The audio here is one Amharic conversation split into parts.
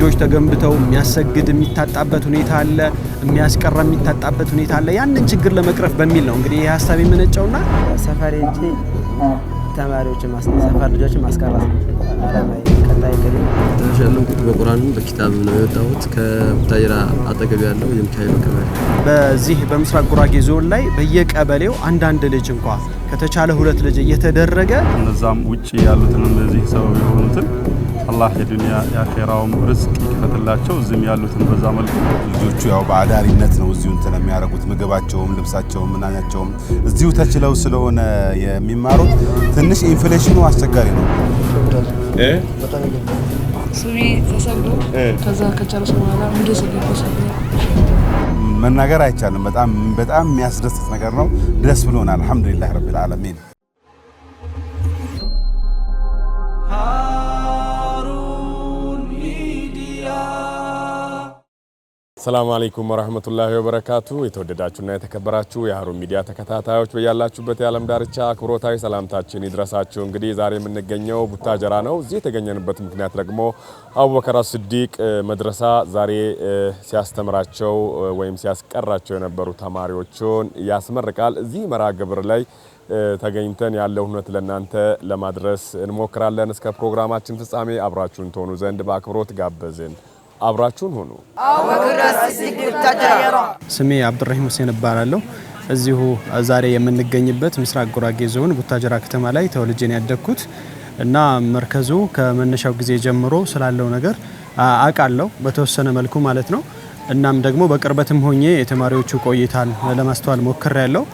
መስጊዶች ተገንብተው የሚያሰግድ የሚታጣበት ሁኔታ አለ የሚያስቀራ የሚታጣበት ሁኔታ አለ ያንን ችግር ለመቅረፍ በሚል ነው እንግዲህ ይሄ ሐሳብ የመነጨውና ሰፈር እንጂ ተማሪዎች ሰፈር ልጆች ማስቀራት አላማይ ቀጣይ ከዲ ተሸለምኩት በቁርአንም በኪታብ ነው የወጣሁት ከቡታጅራ አጠገብ ያለው የሚካኤል ቀበሌ በዚህ በምስራቅ ጉራጌ ዞን ላይ በየቀበሌው አንዳንድ ልጅ እንኳን ከተቻለ ሁለት ልጅ እየተደረገ እነዛም ውጪ ያሉትን እነዚህ ሰበብ የሆኑትን አላህ የዱንያ ያኺራውም ርዝቅ ይከፈትላቸው እዚህም ያሉትን በዛ መልኩ ልጆቹ ያው በአዳሪነት ነው እዚሁ እንትን የሚያረጉት ምግባቸውም ልብሳቸውም ምናኛቸውም እዚሁ ተችለው ስለሆነ የሚማሩት ትንሽ ኢንፍሌሽኑ አስቸጋሪ ነው ስሚ ተሰብዶ ከዛ ከጨረሱ በኋላ መናገር አይቻልም በጣም የሚያስደስት ነገር ነው ደስ ብሎናል አልহামዱሊላህ ረቢል ዓለሚን ሰላም አለይኩም ወራህመቱላሂ ወበረካቱ የተወደዳችሁና የተከበራችሁ የሃሩን ሚዲያ ተከታታዮች በያላችሁበት የዓለም ዳርቻ አክብሮታዊ ሰላምታችን ይድረሳችሁ እንግዲህ ዛሬ የምንገኘው ቡታጀራ ነው እዚህ የተገኘንበት ምክንያት ደግሞ አቡበከር አስዲቅ መድረሳ ዛሬ ሲያስተምራቸው ወይም ሲያስቀራቸው የነበሩ ተማሪዎችን ያስመርቃል እዚህ መርሃ ግብር ላይ ተገኝተን ያለው ሁነት ለናንተ ለማድረስ እንሞክራለን እስከ ፕሮግራማችን ፍጻሜ አብራችሁን ተሆኑ ዘንድ በአክብሮት ጋበዝን አብራችሁን ሆኑ አቡበከር አስዲቅ ቡታጀራ ስሜ አብዱራሂም ሁሴን እባላለሁ እዚሁ ዛሬ የምንገኝበት ምስራቅ ጉራጌ ዞን ቡታጀራ ከተማ ላይ ተወልጄን ያደግኩት እና መርከዙ ከመነሻው ጊዜ ጀምሮ ስላለው ነገር አቃለው በተወሰነ መልኩ ማለት ነው እናም ደግሞ በቅርበትም ሆኜ የተማሪዎቹ ቆይታን ለማስተዋል ሞክሬያለሁ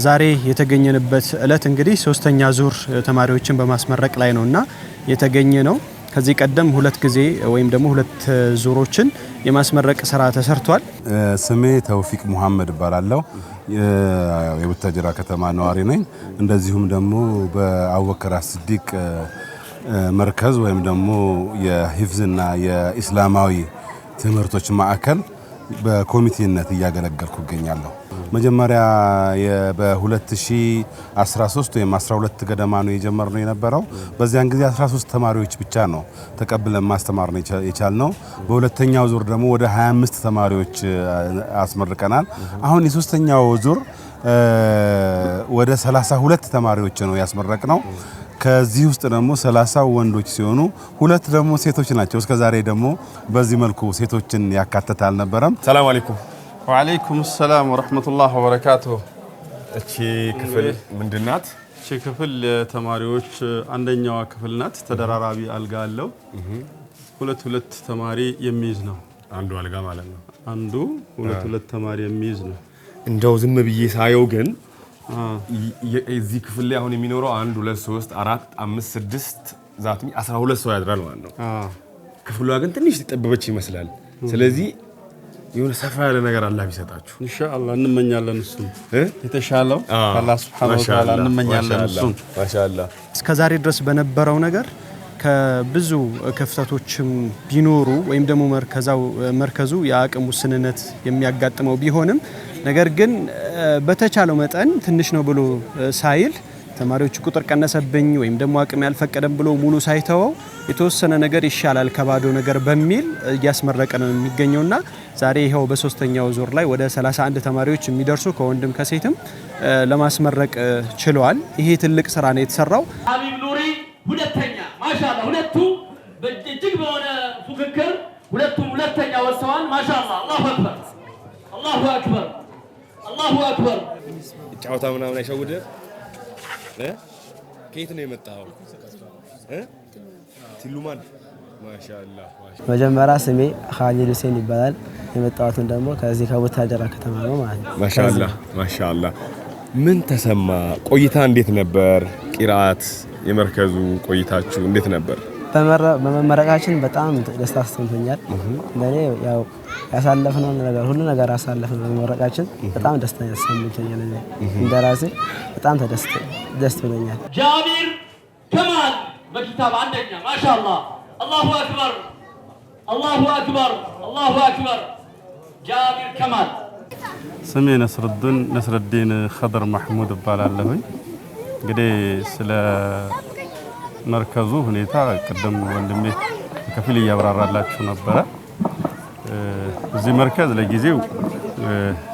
ዛሬ የተገኘንበት እለት እንግዲህ ሶስተኛ ዙር ተማሪዎችን በማስመረቅ ላይ ነውና የተገኘ ነው ከዚህ ቀደም ሁለት ጊዜ ወይም ደግሞ ሁለት ዙሮችን የማስመረቅ ስራ ተሰርቷል ስሜ ተውፊቅ መሐመድ ባላለው የቡታጀራ ከተማ ነዋሪ ነኝ እንደዚሁም ደግሞ በአቡበከር አስዲቅ መርከዝ ወይም ደግሞ የሂፍዝና የኢስላማዊ ትምህርቶች ማዕከል በኮሚቴነት እያገለገልኩ እገኛለሁ መጀመሪያ በ2013 ወይም 12 ገደማ ነው የጀመርነው የነበረው በዚያን ጊዜ 13 ተማሪዎች ብቻ ነው ተቀብለን ማስተማር ነው የቻልነው በሁለተኛው ዙር ደግሞ ወደ 25 ተማሪዎች አስመርቀናል አሁን የሶስተኛው ዙር ወደ 32 ተማሪዎች ነው ያስመረቅነው ከዚህ ውስጥ ደግሞ 30 ወንዶች ሲሆኑ ሁለት ደግሞ ሴቶች ናቸው እስከ ዛሬ ደግሞ በዚህ መልኩ ሴቶችን ያካተታል ነበርም ሰላም አለይኩም ወአለይኩም ሰላም ወራህመቱላሂ ወበረካቱ እቺ ክፍል ምንድናት እቺ ክፍል ተማሪዎች አንደኛዋ ክፍል ናት ተደራራቢ አልጋ አለው ሁለት ተማሪ የሚይዝ ነው አንዱ አልጋ ማለት ነው አንዱ ሁለት ተማሪ የሚይዝ ነው እንደው ዝም ብዬ ሳየው ግን እዚህ ክፍል ላይ አሁን የሚኖረው 1 2 3 4 5 6 ዛትሚ 12 ሰው ያድራል ማለት ነው ክፍሏ ግን ትንሽ ተጠበበች ይመስላል ስለዚህ የሆነ ሰፋ ያለ ነገር አላህ ቢሰጣችሁ ኢንሻአላህ እንመኛለን እሱ የተሻለው አላህ Subhanahu Wa Ta'ala እንመኛለን እሱ ማሻአላህ እስከዛሬ ድረስ በነበረው ነገር ከብዙ ክፍተቶችም ቢኖሩ ወይም ደግሞ መርከዙ የአቅም ውስንነት የሚያጋጥመው ቢሆንም ነገር ግን በተቻለው መጠን ትንሽ ነው ብሎ ሳይል ተማሪዎች ቁጥር ቀነሰብኝ ወይም ደግሞ አቅም ያልፈቀደም ብሎ ሙሉ ሳይተው የተወሰነ ነገር ይሻላል ከባዶ ነገር በሚል ያስመረቀ ነው የሚገኘውና ዛሬ ይሄው በሶስተኛው ዙር ላይ ወደ 31 ተማሪዎች የሚደርሱ ከወንድም ከሴትም ለማስመረቅ ችለዋል ይሄ ትልቅ ስራ ነው የተሰራው ሀቢብ ኑሪ ሁለተኛ ማሻአላህ ሁለቱ በእጅግ በሆነ ፉክክር ሁለተኛ ወጥተዋል ማሻአላህ አላሁ አክበር አላሁ አክበር ጫውታ ምናምን አይሸውደ ከየት ነው የመጣው ቲሉማን ማሻአላህ መጀመሪያ ስሜ ኻሊድ ሁሴን ይባላል የመጣሁት ደግሞ ከዚህ ከቡታጀራ ከተማ ነው ማለት ነው ማሻአላህ ምን ተሰማ ቆይታ እንዴት ነበር ቂራአት የመርከዙ ቆይታችሁ እንዴት ነበር በመመረቃችን በጣም ደስታ ተሰምቶኛል ለኔ ያው ያሳለፍነው ነገር ሁሉ ነገር አሳለፍነው በመመረቃችን በጣም ደስታ ተሰምቶኛል እንደራሴ በጣም ደስ ብሎኛል ጃቢር ከማል በኪታብ አንደኛ ማሻአላህ አላሁ አክበር አላሁ አክበር አላሁ አክበር ጃቢር ከማል ስሜ ነስረዲን ኸድር መሐሙድ እባላለሁ እንግዲህ ስለ መርከዙ ሁኔታ ቀደም ወንድሜ በከፊል እያብራራላችሁ ነበረ። እዚህ መርከዝ ለጊዜው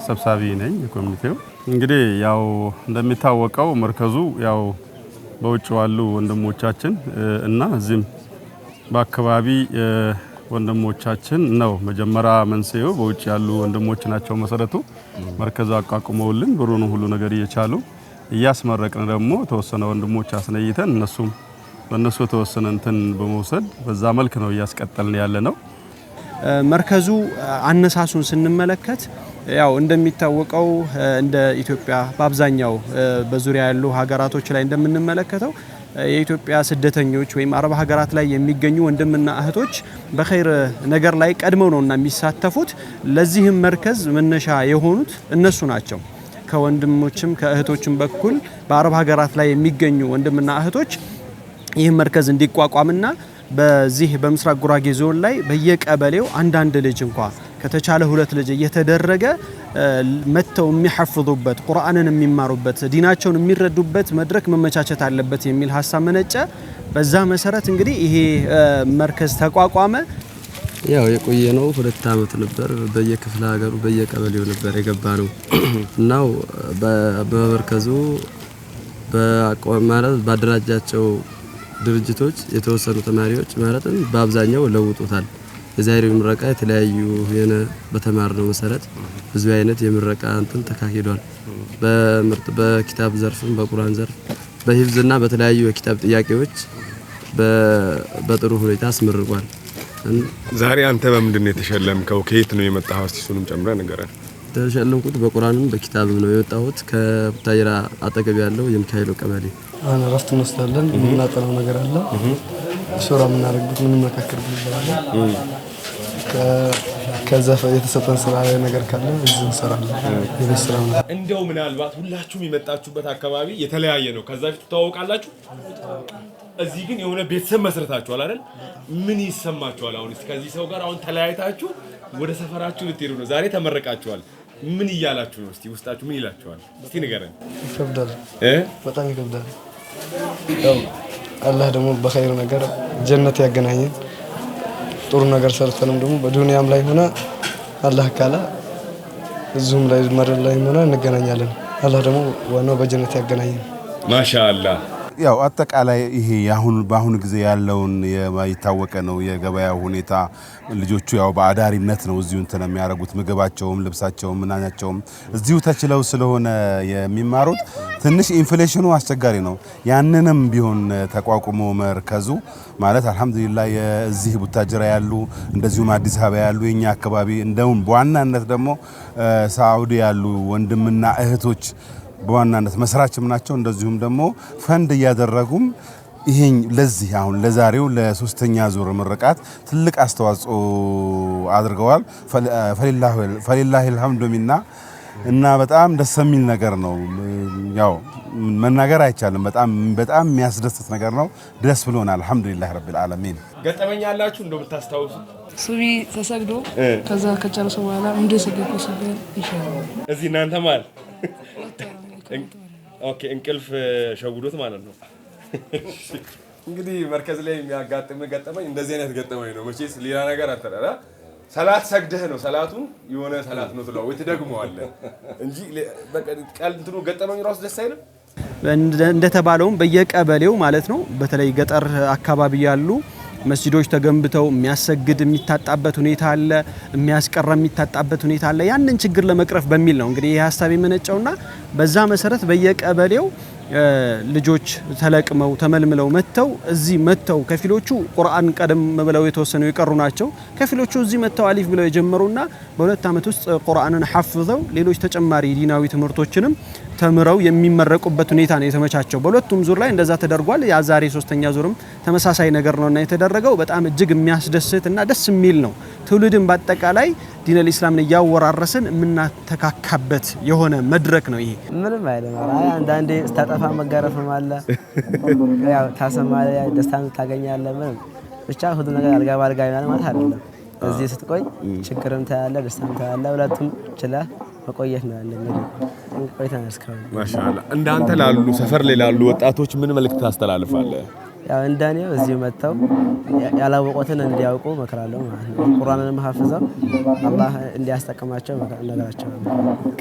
ሰብሳቢ ነኝ ኮሚቴው። እንግዲህ ያው እንደሚታወቀው መርከዙ ያው በውጭ ያሉ ወንድሞቻችን እና እዚህም በአካባቢ ወንድሞቻችን ነው መጀመሪያ መንስኤው በውጭ ያሉ ወንድሞች ናቸው። መሰረቱ መርከዙ አቋቁመውልን ብሩን ሁሉ ነገር እየቻሉ እያስመረቅን ደግሞ ተወሰነ ወንድሞች አስነይተን እነሱም በእነሱ ተወሰነ እንትን በመውሰድ በዛ መልክ ነው እያስቀጠልን ያለ ነው። መርከዙ አነሳሱን ስንመለከት ያው እንደሚታወቀው እንደ ኢትዮጵያ በአብዛኛው በዙሪያ ያሉ ሀገራቶች ላይ እንደምንመለከተው የኢትዮጵያ ስደተኞች ወይም አረብ ሀገራት ላይ የሚገኙ ወንድምና እህቶች በኸይር ነገር ላይ ቀድመው ነውና የሚሳተፉት። ለዚህም መርከዝ መነሻ የሆኑት እነሱ ናቸው። ከወንድሞችም ከእህቶችም በኩል በአረብ ሀገራት ላይ የሚገኙ ወንድምና እህቶች ይህ መርከዝ እንዲቋቋምና በዚህ በምስራቅ ጉራጌ ዞን ላይ በየቀበሌው አንዳንድ ልጅ እንኳን ከተቻለ 2 ልጅ እየተደረገ መተው የሚሐፍዙበት ቁርአንን የሚማሩበት ዲናቸውን የሚረዱበት መድረክ መመቻቸት አለበት የሚል ሐሳብ መነጨ። በዛ መሰረት እንግዲህ ይሄ መርከዝ ተቋቋመ። ያው የቆየ ነው 2 አመት ነበር። በየክፍለ ሀገሩ በየቀበሌው ነበር የገባ ነው እናው በመርከዙ ማለት ባደራጃቸው ድርጅቶች የተወሰኑ ተማሪዎች ማለትም በአብዛኛው ለውጡታል። የዛሬው ምረቃ የተለያዩ የነ በተማርነው መሰረት ብዙ አይነት የምረቃ እንትን ተካሂዷል። በኪታብ ዘርፍም በቁርአን ዘርፍ በሂፍዝና በተለያዩ የኪታብ ጥያቄዎች በጥሩ ሁኔታ አስመርቋል። ዛሬ አንተ በምንድን ነው የተሸለምከው? ከየት ነው የመጣኸው? እስቲ እሱንም ጨምረህ ንገረን። ተሸለምኩት በቁርአንም በኪታብም ነው የወጣሁት ከቡታጅራ አጠገብ ያለው የሚካኤል ቀበሌ። አሁን እረፍት እንወስዳለን። የምናጠናው ነገር አለ። ሱራ የምናደርግበት የምንመካከርበት ነገር አለ። ከዛ የተሰጠን ስራ ላይ ነገር ካለ እዚህ እንሰራለን። የቤት ስራ ነው። እንደው ምናልባት ሁላችሁም የመጣችሁበት አካባቢ የተለያየ ነው። ከዛ ፊት ተዋውቃላችሁ። እዚህ ግን የሆነ ቤተሰብ መስርታችኋል አይደል? ምን ይሰማችኋል? አሁን እስኪ ከዚህ ሰው ጋር አሁን ተለያይታችሁ ወደ ሰፈራችሁ ልትሄዱ ነው። ዛሬ ተመረቃችኋል። ምን እያላችሁ ነው? እስቲ ውስጣችሁ ምን ይላችኋል? እስቲ ንገረን። ይከብዳል፣ በጣም ይከብዳል። ያው አላህ ደግሞ በኸይር ነገር ጀነት ያገናኘን። ጥሩ ነገር ሰርተንም ደግሞ በዱንያም ላይ ሆነ አላህ ካለ እዚሁም ላይ መረል ላይ ሆነ እንገናኛለን። አላህ ደግሞ ዋናው በጀነት ያገናኘን። ማሻአላህ። ያው አጠቃላይ ይሄ በአሁኑ ጊዜ ያለውን የማይታወቀ ነው የገበያ ሁኔታ። ልጆቹ ያው በአዳሪነት ነው እዚሁ እንትን የሚያደርጉት። ምግባቸውም ልብሳቸውም ምናኛቸውም እዚሁ ተችለው ስለሆነ የሚማሩት ትንሽ ኢንፍሌሽኑ አስቸጋሪ ነው። ያንንም ቢሆን ተቋቁሞ መርከዙ ማለት አልহামዱሊላህ እዚህ ቡታጅራ ያሉ እንደዚሁም አዲስ አበባ ያሉ የኛ አካባቢ እንደውም በዋናነት ደግሞ ሳዑዲ ያሉ ወንድምና እህቶች በዋናነት መስራችም ናቸው። እንደዚሁም ደግሞ ፈንድ እያደረጉም ይሄን ለዚህ አሁን ለዛሬው ለሶስተኛ ዙር ምርቃት ትልቅ አስተዋጽኦ አድርገዋል። ፈሊላሂ አልሐምዱ ሚና እና በጣም ደስ የሚል ነገር ነው። ያው መናገር አይቻልም። በጣም የሚያስደስት ነገር ነው። ደስ ብሎናል። አልহামዱሊላህ ረቢል ዓለሚን። ገጠመኝ ያላችሁ እንደው ብታስታውሱ? ሱቢ ተሰግዶ ከዛ ከጨረሰ በኋላ እንደሰገደ ሰገደ ይሻላል። እዚህ እናንተ ማለት ኦኬ እንቅልፍ ሸውዶት ማለት ነው። እንግዲህ መርከዝ ላይ የሚያጋጥም ገጠመኝ እንደዚህ አይነት ገጠመኝ ነው። መቼስ ሌላ ነገር አተረራ ሰላት ሰግደህ ነው ሰላቱን የሆነ ሰላት ነው ትለው ወይ ትደግመዋለህ እንጂ በቃል እንትኑ ገጠመኝ ራሱ ደስ አይልም። እንደተባለውም በየቀበሌው ማለት ነው በተለይ ገጠር አካባቢ ያሉ መስጂዶች ተገንብተው የሚያሰግድ የሚታጣበት ሁኔታ አለ፣ የሚያስቀራ የሚታጣበት ሁኔታ አለ። ያንን ችግር ለመቅረፍ በሚል ነው እንግዲህ ይህ ሀሳብ የመነጨውና በዛ መሰረት በየቀበሌው ልጆች ተለቅመው ተመልምለው መተው እዚህ መተው ከፊሎቹ ቁርአን ቀደም ብለው የተወሰኑ የቀሩ ናቸው። ከፊሎቹ እዚህ መተው አሊፍ ብለው የጀመሩና በ2 አመት ውስጥ ቁርአንን ሐፍዘው ሌሎች ተጨማሪ ዲናዊ ትምህርቶችንም ተምረው የሚመረቁበት ሁኔታ ነው የተመቻቸው። በሁለቱም ዙር ላይ እንደዛ ተደርጓል። ያ ዛሬ ሶስተኛ ዙርም ተመሳሳይ ነገር ነውና የተደረገው በጣም እጅግ የሚያስደስትና ደስ የሚል ነው። ትውልድን በአጠቃላይ ዲን አልኢስላምን እያወራረስን የምናተካካበት የሆነ መድረክ ነው ይሄ። ምንም አይደለም። አንዳንዴ ስታጠፋ መጋረፍም አለ፣ ያው ታሰማለህ፣ ደስታን ታገኛለህ። ምንም ብቻ ሁሉ ነገር አልጋ ባልጋ ማለት አይደለም። እዚህ ስትቆይ ችግርም ታያለህ፣ ደስታም ታያለህ። ሁለቱም ችለህ መቆየት ነው ያለብህ። ቆይተን እስካሁን ማሻአላህ። እንዳንተ ላሉ ሰፈር ላይ ላሉ ወጣቶች ምን መልእክት ታስተላልፋለህ? ያው እንደኔው እዚህ መጣው ያላወቁትን እንዲያውቁ መከራለሁ ማለት ነው። ቁርአንንም ሐፍዘው አላህ እንዲያስጠቅማቸው ነገራቸው።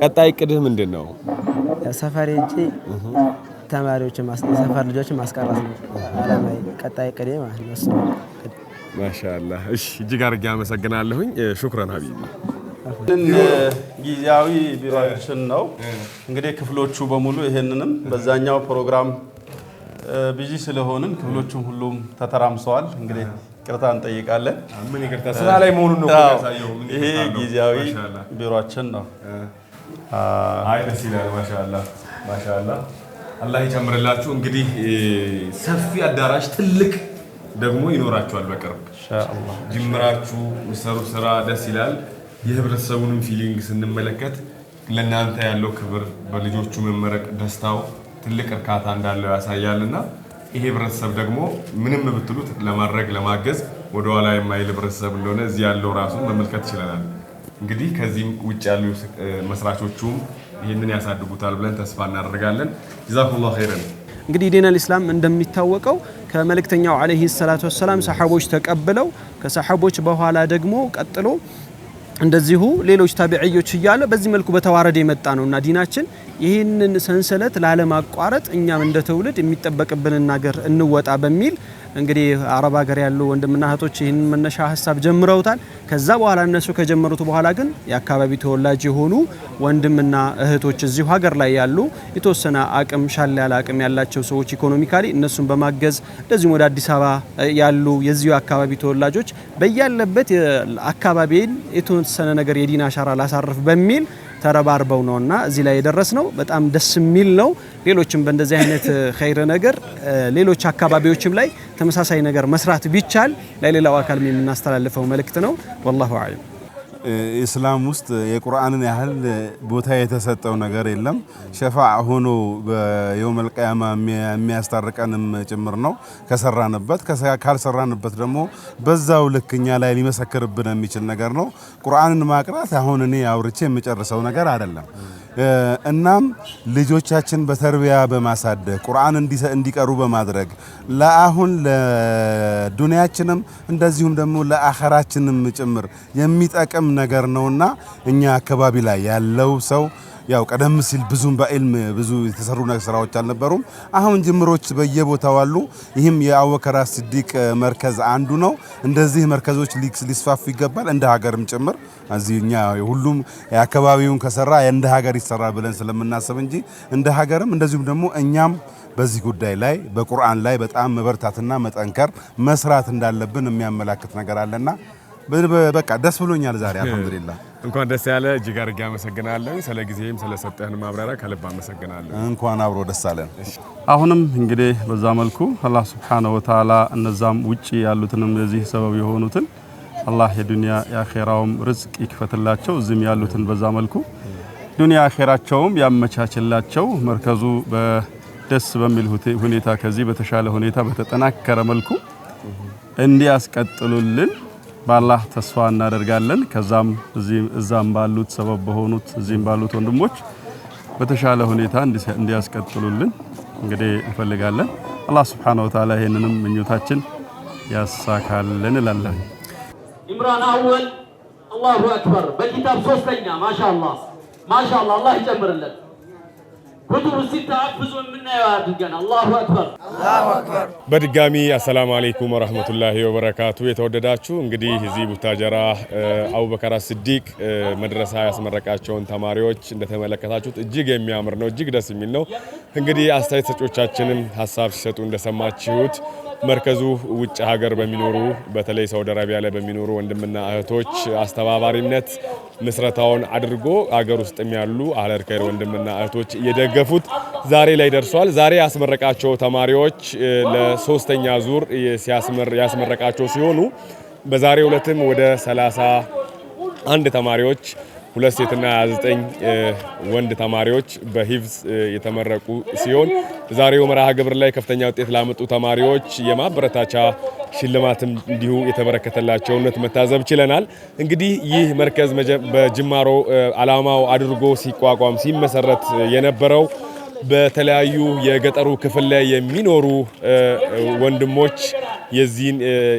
ቀጣይ ቅድህ ምንድነው? ሰፈር ሄጄ ተማሪዎችን ሰፈር ልጆችን ማስቀረት ነው አላማዬ። ቀጣይ ቅዴ ማለት ነው። ማሻአላህ። እሺ እጅግ አድርጌ አመሰግናለሁኝ። ሹክራን ሀቢቢ። ጊዜያዊ ቢሮአችን ነው እንግዲህ ክፍሎቹ በሙሉ ይሄንንም በዛኛው ፕሮግራም ቢዚ ስለሆንን ክፍሎቹም ሁሉም ተተራምሰዋል። እንግዲህ ይቅርታ እንጠይቃለን። ምን ይቅርታ ስራ ላይ መሆኑን ነው ያሳየው። ይሄ ጊዜያዊ ቢሮአችን ነው። አይ ደስ ይላል። ማሻአላህ ማሻአላህ። አላህ ይጨምርላችሁ። እንግዲህ ሰፊ አዳራሽ ትልቅ ደግሞ ይኖራችኋል በቅርብ ኢንሻአላህ። ጅምራችሁ ምሰሩ ስራ ደስ ይላል። የህብረተሰቡንም ፊሊንግ ስንመለከት ለናንተ ያለው ክብር በልጆቹ መመረቅ ደስታው ትልቅ እርካታ እንዳለው ያሳያልና ይሄ ህብረተሰብ ደግሞ ምንም ብትሉት ለማድረግ ለማገዝ ወደ ኋላ የማይል ህብረተሰብ እንደሆነ እዚህ ያለው ራሱ መመልከት ይችላል። እንግዲህ ከዚህም ውጭ ያሉ መስራቾቹም ይሄንን ያሳድጉታል ብለን ተስፋ እናደርጋለን። ጀዛኩሙላሁ ኸይረን። እንግዲህ ዲን አልእስላም እንደሚታወቀው ከመልእክተኛው አለይሂ ሰላቱ ወሰላም ሰሃቦች ተቀብለው ከሰሃቦች በኋላ ደግሞ ቀጥሎ እንደዚሁ ሌሎች ታቢዒዎች እያለ በዚህ መልኩ በተዋረደ የመጣ ነውና ዲናችን ይህንን ሰንሰለት ላለማቋረጥ እኛም እንደ ትውልድ የሚጠበቅብንን ነገር እንወጣ በሚል እንግዲህ አረብ ሀገር ያሉ ወንድምና እህቶች ይህንን መነሻ ሀሳብ ጀምረውታል። ከዛ በኋላ እነሱ ከጀመሩት በኋላ ግን የአካባቢ ተወላጅ የሆኑ ወንድምና እህቶች እዚሁ ሀገር ላይ ያሉ የተወሰነ አቅም ሻል ያለ አቅም ያላቸው ሰዎች ኢኮኖሚካሊ እነሱን በማገዝ እንደዚሁም ወደ አዲስ አበባ ያሉ የዚሁ አካባቢ ተወላጆች በያለበት አካባቢን የተወሰነ ነገር የዲን አሻራ ላሳርፍ በሚል ተረባርበው ነውና እዚህ ላይ የደረስነው በጣም ደስ የሚል ነው። ሌሎችም በእንደዚህ አይነት ኸይር ነገር ሌሎች አካባቢዎችም ላይ ተመሳሳይ ነገር መስራት ቢቻል ለሌላው አካል የምናስተላልፈው መልእክት ነው። ወላሁ አዕለም። ኢስላም ውስጥ የቁርአንን ያህል ቦታ የተሰጠው ነገር የለም። ሸፋዓ ሆኖ በየውመል ቂያማ የሚያስታርቀንም ጭምር ነው ከሰራንበት። ካልሰራንበት ደግሞ በዛው ልክኛ ላይ ሊመሰክርብን የሚችል ነገር ነው። ቁርአንን ማቅራት አሁን እኔ አውርቼ የምጨርሰው ነገር አይደለም። እናም ልጆቻችን በተርቢያ በማሳደግ ቁርአን እንዲቀሩ በማድረግ ለአሁን ለዱንያችንም እንደዚሁም ደግሞ ለአኸራችንም ጭምር የሚጠቅም ነገር ነውና እኛ አካባቢ ላይ ያለው ሰው ያው ቀደም ሲል ብዙም በኢልም ብዙ የተሰሩ ስራዎች አልነበሩም። አሁን ጅምሮች በየቦታው አሉ። ይህም የአቡበከር ሲዲቅ መርከዝ አንዱ ነው። እንደዚህ መርከዞች ሊስፋፉ ይገባል፣ እንደ ሀገርም ጭምር። እዚህኛ ሁሉም የአካባቢውን ከሰራ እንደ ሀገር ይሰራል ብለን ስለምናስብ እንጂ እንደ ሀገርም እንደዚሁም ደግሞ እኛም በዚህ ጉዳይ ላይ በቁርአን ላይ በጣም መበርታትና መጠንከር መስራት እንዳለብን የሚያመላክት ነገር አለና በቃ ደስ ብሎኛል ዛሬ አልሐምዱሊላህ። እንኳን ደስ ያለ። እጅግ አድርጌ አመሰግናለሁ። ስለ ጊዜም ስለሰጠህን ማብራሪያ ከልብ አመሰግናለሁ። እንኳን አብሮ ደስ አለን። አሁንም እንግዲህ በዛ መልኩ አላህ Subhanahu Wa Ta'ala እነዛም ውጪ ያሉትንም ለዚህ ሰበብ የሆኑትን አላህ የዱንያ የአኺራውም ርዝቅ ይክፈትላቸው። እዚህም ያሉትን በዛ መልኩ ዱንያ አኺራቸውም ያመቻችላቸው። መርከዙ በደስ በሚል ሁኔታ ከዚህ በተሻለ ሁኔታ በተጠናከረ መልኩ እንዲያስቀጥሉልን በአላህ ተስፋ እናደርጋለን። ከዛም እዛም ባሉት ሰበብ በሆኑት እዚህም ባሉት ወንድሞች በተሻለ ሁኔታ እንዲያስቀጥሉልን እንግዲህ እንፈልጋለን። አላህ Subhanahu Wa Ta'ala ይሄንንም ምኞታችን ያሳካልን እላለሁ። ኢምራን አወል አላሁ አክበር በኪታብ ሶስተኛ ማሻአላህ ማሻአላህ አላህ ይጨምርለት። ኩቱብ ሲታ ብዙ የምናየው አድርገን አላሁ አክበር አላሁ አክበር። በድጋሚ አሰላሙ አለይኩም ወራህመቱላሂ ወበረካቱ። የተወደዳችሁ እንግዲህ እዚህ ቡታጀራ አቡበከር ሲዲቅ መድረሳ ያስመረቃቸውን ተማሪዎች እንደተመለከታችሁት እጅግ የሚያምር ነው፣ እጅግ ደስ የሚል ነው። እንግዲህ አስተያየት ሰጪዎቻችንም ሀሳብ ሲሰጡ እንደሰማችሁት መርከዙ ውጭ ሀገር በሚኖሩ በተለይ ሳውዲ አረቢያ ላይ በሚኖሩ ወንድምና እህቶች አስተባባሪነት ምስረታውን አድርጎ ሀገር ውስጥም ያሉ አህለል ኸይር ወንድምና እህቶች እየደገፉት ዛሬ ላይ ደርሷል። ዛሬ ያስመረቃቸው ተማሪዎች ለሶስተኛ ዙር ያስመረቃቸው ሲሆኑ በዛሬው ዕለትም ወደ 31 ተማሪዎች ሁለት ሴትና 29 ወንድ ተማሪዎች በሂፍዝ የተመረቁ ሲሆን ዛሬው መርሃ ግብር ላይ ከፍተኛ ውጤት ላመጡ ተማሪዎች የማበረታቻ ሽልማትም እንዲሁ የተበረከተላቸውነት መታዘብ ችለናል። እንግዲህ ይህ መርከዝ በጅማሮ አላማው አድርጎ ሲቋቋም ሲመሰረት የነበረው በተለያዩ የገጠሩ ክፍል ላይ የሚኖሩ ወንድሞች የዚህን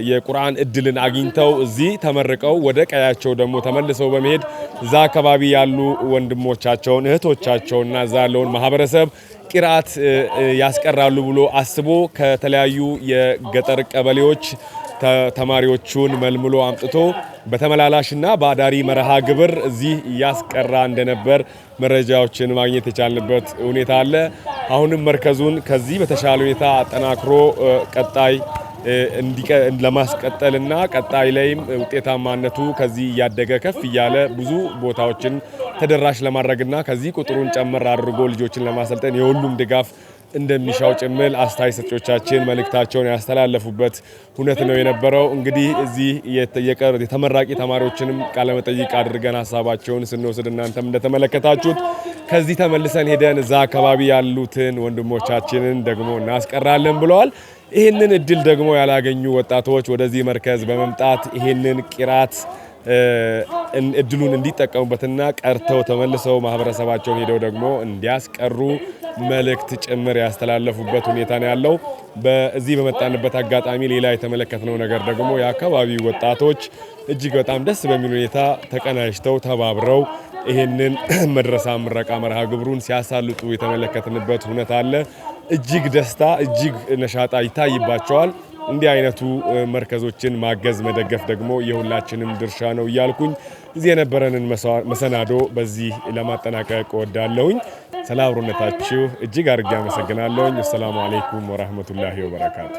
የቁርአን እድልን አግኝተው እዚህ ተመርቀው ወደ ቀያቸው ደግሞ ተመልሰው በመሄድ እዛ አካባቢ ያሉ ወንድሞቻቸውን እህቶቻቸውና እዛ ያለውን ማህበረሰብ ቂራአት ያስቀራሉ ብሎ አስቦ ከተለያዩ የገጠር ቀበሌዎች ተማሪዎቹን መልምሎ አምጥቶ በተመላላሽና በአዳሪ መርሃ ግብር እዚህ ያስቀራ እንደነበር መረጃዎችን ማግኘት የቻልንበት ሁኔታ አለ። አሁንም መርከዙን ከዚህ በተሻለ ሁኔታ አጠናክሮ ቀጣይ ለማስቀጠልና ቀጣይ ላይም ውጤታማነቱ ከዚህ እያደገ ከፍ እያለ ብዙ ቦታዎችን ተደራሽ ለማድረግና ከዚህ ቁጥሩን ጨመር አድርጎ ልጆችን ለማሰልጠን የሁሉም ድጋፍ እንደሚሻው ጭምል አስተያየት ሰጪዎቻችን መልእክታቸውን ያስተላለፉበት ሁነት ነው የነበረው። እንግዲህ እዚህ የተመራቂ ተማሪዎችንም ቃለ መጠይቅ አድርገን ሀሳባቸውን ስንወስድ እናንተም እንደተመለከታችሁት ከዚህ ተመልሰን ሄደን እዛ አካባቢ ያሉትን ወንድሞቻችንን ደግሞ እናስቀራለን ብለዋል። ይህንን እድል ደግሞ ያላገኙ ወጣቶች ወደዚህ መርከዝ በመምጣት ይህንን ቂራአት እድሉን እንዲጠቀሙበትና ቀርተው ተመልሰው ማህበረሰባቸውን ሄደው ደግሞ እንዲያስቀሩ መልእክት ጭምር ያስተላለፉበት ሁኔታ ነው ያለው። በዚህ በመጣንበት አጋጣሚ ሌላ የተመለከትነው ነገር ደግሞ የአካባቢው ወጣቶች እጅግ በጣም ደስ በሚል ሁኔታ ተቀናጅተው ተባብረው ይህንን መድረሳ ምረቃ መርሃ ግብሩን ሲያሳልጡ የተመለከትንበት ሁኔታ አለ። እጅግ ደስታ እጅግ ነሻጣ ይታይባቸዋል። እንዲህ አይነቱ መርከዞችን ማገዝ መደገፍ ደግሞ የሁላችንም ድርሻ ነው እያልኩኝ እዚህ የነበረንን መሰናዶ በዚህ ለማጠናቀቅ ወዳለሁኝ። ስለ አብሮነታችሁ እጅግ አድርጌ አመሰግናለሁኝ። ሰላም አለይኩም ወራህመቱላሂ ወበረካቱ።